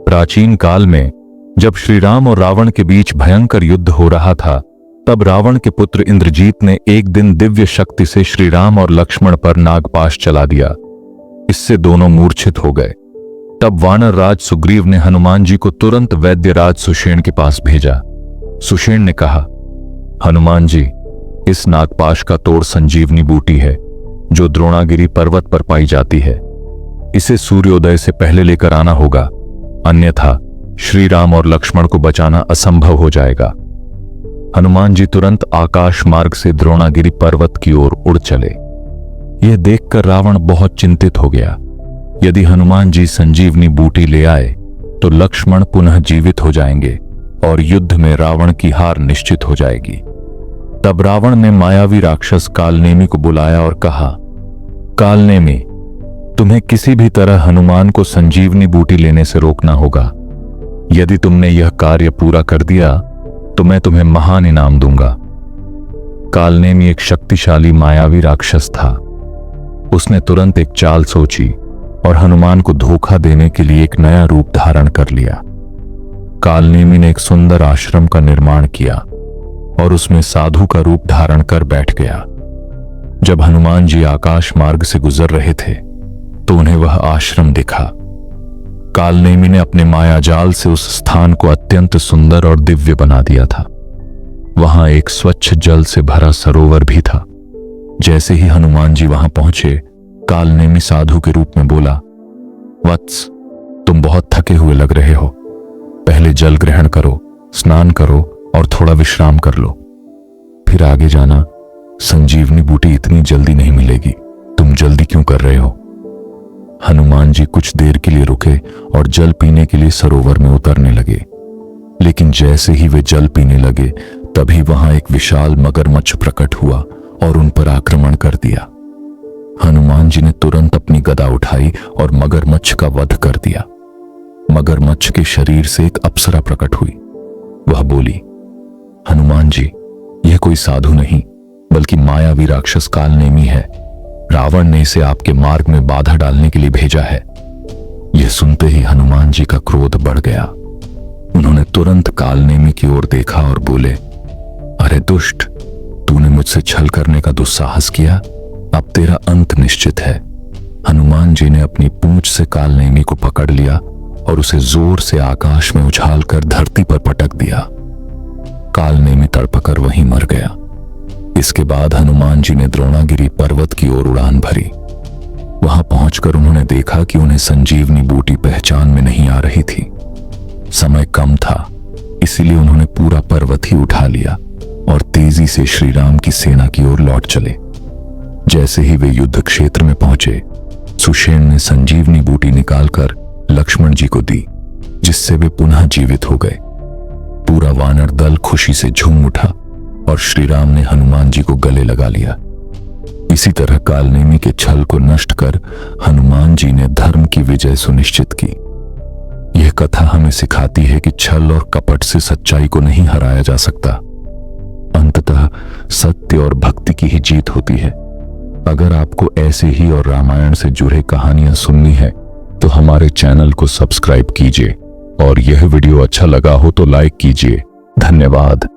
प्राचीन काल में जब श्री राम और रावण के बीच भयंकर युद्ध हो रहा था, तब रावण के पुत्र इंद्रजीत ने एक दिन दिव्य शक्ति से श्री राम और लक्ष्मण पर नागपाश चला दिया। इससे दोनों मूर्छित हो गए। तब वानर राज सुग्रीव ने हनुमान जी को तुरंत वैद्यराज सुषेण के पास भेजा। सुषेण ने कहा, हनुमान जी, इस नागपाश का तोड़ संजीवनी बूटी है जो द्रोणागिरी पर्वत पर पाई जाती है। इसे सूर्योदय से पहले लेकर आना होगा, अन्यथा श्री राम और लक्ष्मण को बचाना असंभव हो जाएगा। हनुमान जी तुरंत आकाश मार्ग से द्रोणागिरी पर्वत की ओर उड़ चले। यह देखकर रावण बहुत चिंतित हो गया। यदि हनुमान जी संजीवनी बूटी ले आए तो लक्ष्मण पुनः जीवित हो जाएंगे और युद्ध में रावण की हार निश्चित हो जाएगी। तब रावण ने मायावी राक्षस कालनेमी को बुलाया और कहा, कालनेमी, तुम्हें किसी भी तरह हनुमान को संजीवनी बूटी लेने से रोकना होगा। यदि तुमने यह कार्य पूरा कर दिया तो मैं तुम्हें महान इनाम दूंगा। कालनेमी एक शक्तिशाली मायावी राक्षस था। उसने तुरंत एक चाल सोची और हनुमान को धोखा देने के लिए एक नया रूप धारण कर लिया। कालनेमी ने एक सुंदर आश्रम का निर्माण किया और उसमें साधु का रूप धारण कर बैठ गया। जब हनुमान जी आकाश मार्ग से गुजर रहे थे तो उन्हें वह आश्रम दिखा। कालनेमी ने अपने मायाजाल से उस स्थान को अत्यंत सुंदर और दिव्य बना दिया था। वहां एक स्वच्छ जल से भरा सरोवर भी था। जैसे ही हनुमान जी वहां पहुंचे, कालनेमी साधु के रूप में बोला, वत्स, तुम बहुत थके हुए लग रहे हो। पहले जल ग्रहण करो, स्नान करो और थोड़ा विश्राम कर लो, फिर आगे जाना। संजीवनी बूटी इतनी जल्दी नहीं मिलेगी, तुम जल्दी क्यों कर रहे हो? हनुमान जी कुछ देर के लिए रुके और जल पीने के लिए सरोवर में उतरने लगे। लेकिन जैसे ही वे जल पीने लगे, तभी वहां एक विशाल मगरमच्छ प्रकट हुआ और उन पर आक्रमण कर दिया। हनुमान जी ने तुरंत अपनी गदा उठाई और मगरमच्छ का वध कर दिया। मगरमच्छ के शरीर से एक अप्सरा प्रकट हुई। वह बोली, हनुमान जी, यह कोई साधु नहीं बल्कि मायावी राक्षस कालनेमी है। रावण ने इसे आपके मार्ग में बाधा डालने के लिए भेजा है। यह सुनते ही हनुमान जी का क्रोध बढ़ गया। उन्होंने तुरंत कालनेमी की ओर देखा और बोले, अरे दुष्ट, तूने मुझसे छल करने का दुस्साहस किया, अब तेरा अंत निश्चित है। हनुमान जी ने अपनी पूंछ से कालनेमी को पकड़ लिया और उसे जोर से आकाश में उछालकर धरती पर पटक दिया। कालनेमी तड़पकर वहीं मर गया। इसके बाद हनुमान जी ने द्रोणागिरी पर्वत की ओर उड़ान भरी। वहां पहुंचकर उन्होंने देखा कि उन्हें संजीवनी बूटी पहचान में नहीं आ रही थी। समय कम था, इसीलिए उन्होंने पूरा पर्वत ही उठा लिया और तेजी से श्री राम की सेना की ओर लौट चले। जैसे ही वे युद्ध क्षेत्र में पहुंचे, सुषेण ने संजीवनी बूटी निकालकर लक्ष्मण जी को दी, जिससे वे पुनः जीवित हो गए। पूरा वानर दल खुशी से झूम उठा और श्री राम ने हनुमान जी को गले लगा लिया। इसी तरह कालनेमी के छल को नष्ट कर हनुमान जी ने धर्म की विजय सुनिश्चित की। यह कथा हमें सिखाती है कि छल और कपट से सच्चाई को नहीं हराया जा सकता। अंततः सत्य और भक्ति की ही जीत होती है। अगर आपको ऐसे ही और रामायण से जुड़े कहानियां सुननी है तो हमारे चैनल को सब्सक्राइब कीजिए और यह वीडियो अच्छा लगा हो तो लाइक कीजिए। धन्यवाद।